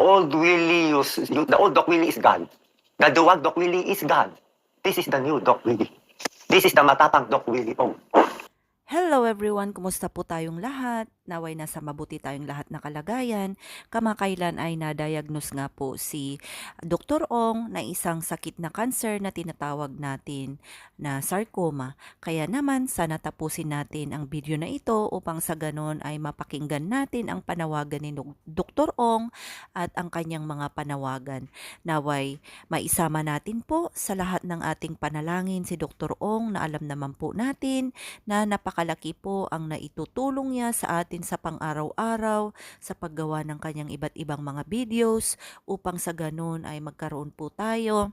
old the old Doc Willie is gone. The duwag Doc Willie is gone. This is the new Doc Willie. This is the matapang Doc Willie Ong. Hello everyone, kumusta po tayong lahat? Naway nasa mabuti tayong lahat na kalagayan. Kamakailan ay na-diagnose nga po si Dr. Ong na isang sakit na cancer na tinatawag natin na sarcoma. Kaya naman sana tapusin natin ang video na ito upang sa ganon ay mapakinggan natin ang panawagan ni Dr. Ong at ang kanyang mga panawagan. Naway maisama natin po sa lahat ng ating panalangin si Dr. Ong na alam naman po natin na napakalaki po ang naitutulong niya sa atin sa pang-araw-araw sa paggawa ng kanyang iba't ibang mga videos upang sa ganun ay magkaroon po tayo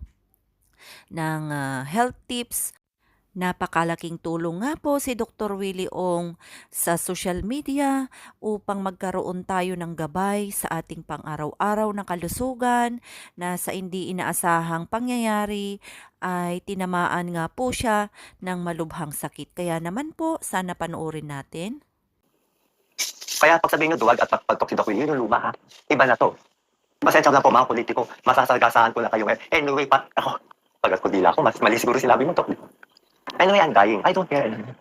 ng health tips. Napakalaking tulong nga po si Dr. Willie Ong sa social media upang magkaroon tayo ng gabay sa ating pang-araw-araw na kalusugan na sa hindi inaasahang pangyayari ay tinamaan nga po siya ng malubhang sakit. Kaya naman po, sana panoorin natin. Kaya pag sabihin nyo duwag at pagtok si Doc Willie, yun yung luma ha. Iba na to. Pasensya na po mga politiko. Masasagasaan ko na kayo. Anyway, ako, pag dila ko, mas mali siguro sinabi mo to. Anyway, I'm dying. I don't care anymore.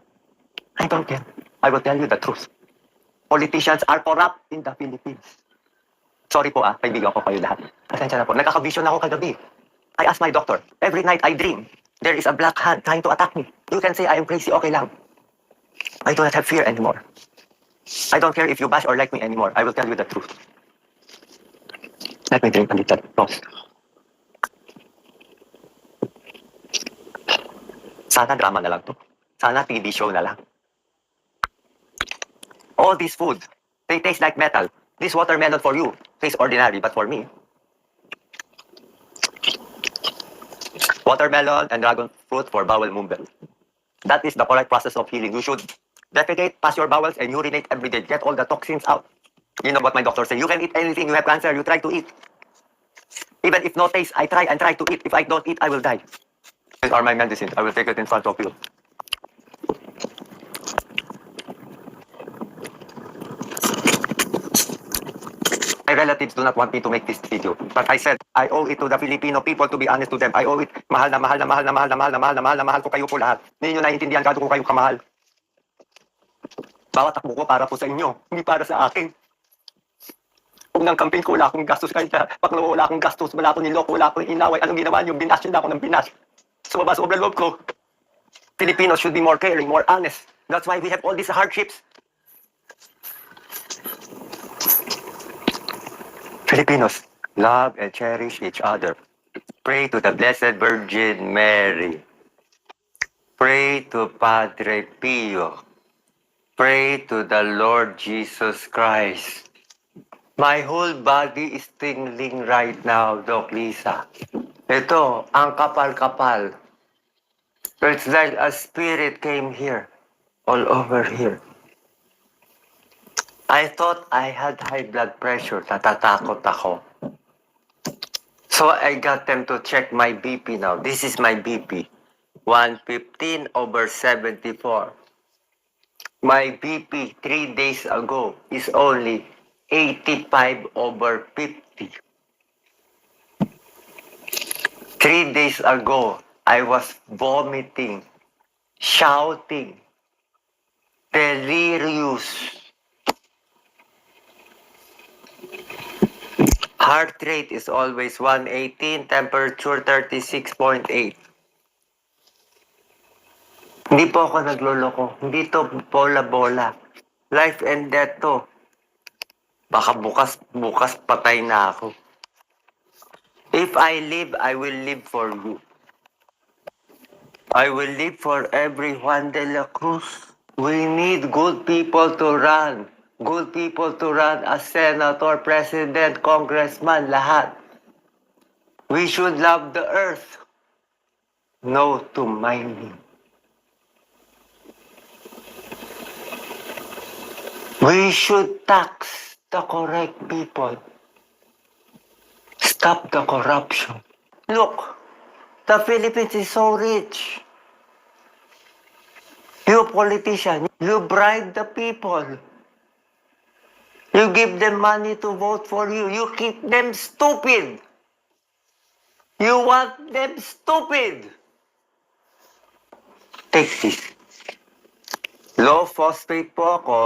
I don't care. I will tell you the truth. Politicians are corrupt in the Philippines. Sorry po kaibigan ko kayo lahat. Pasensya na po. Nagkaka-vision ako kagabi. I asked my doctor. Every night I dream. There is a black hand trying to attack me. You can say I am crazy, okay lang. I do not have fear anymore. I don't care if you bash or like me anymore. I will tell you the truth. Let me drink a little. Pause. Sana drama na lang to. Sana TV show na lang. All these food, they taste like metal. This watermelon for you tastes ordinary, but for me, watermelon and dragon fruit for bowel movement. That is the correct process of healing. You should defecate, pass your bowels, and urinate every day. Get all the toxins out. You know what my doctor said. You can eat anything. You have cancer. You try to eat. Even if no taste, I try and try to eat. If I don't eat, I will die. These are my medicines. I will take it in front of you. My relatives do not want me to make this video. But I said, I owe it to the Filipino people to be honest to them. I owe it. Mahal na mahal na mahal na mahal na mahal na mahal na mahal na mahal ko kayo po lahat. Hindi nyo naiintindihan gaano ko kayo kamahal. Bawat takbo ko para po sa inyo, hindi para sa akin. Kung ng campaign ko, wala akong gastos kahit na paklaw, wala akong gastos, wala akong niloko, wala akong inaway. Anong ginawa nyo? Binash nyo na ako ng binash. Sobra loob ko. Filipinos should be more caring, more honest. That's why we have all these hardships. Filipinos, love and cherish each other. Pray to the Blessed Virgin Mary. Pray to Padre Pio. Pray to the Lord Jesus Christ. My whole body is tingling right now, Doc Lisa. Ito, ang kapal-kapal. It's like a spirit came here, all over here. I thought I had high blood pressure. Natatakot ako. So I got them to check my BP now. This is my BP. 115/74. My BP 3 days ago is only 85/50. 3 days ago, I was vomiting, shouting, delirious. Heart rate is always 118, temperature 36.8. Hindi po ako nagloloko. Hindi to bola-bola. Life and death to. Baka bukas patay na ako. If I live, I will live for you. I will live for every Juan de la Cruz. We need good people to run. Good people to run as senator, president, congressman, lahat. We should love the earth. No to mining. We should tax the correct people. Stop the corruption. Look, the Philippines is so rich. You politician, you bribe the people. You give them money to vote for you. You keep them stupid. You want them stupid. Take this. Low phosphate po ako.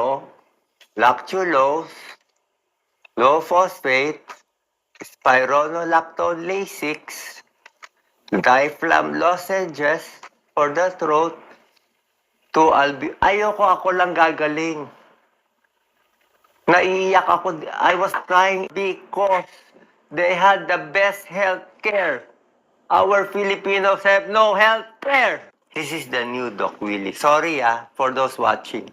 Lactulose. Low phosphate. Spironolactone 6. Diflam lozenges for the throat. Ayoko ako lang gagaling. Naiiyak ako. I was crying because they had the best health care. Our Filipinos have no health care. This is the new Doc Willie. Sorry for those watching.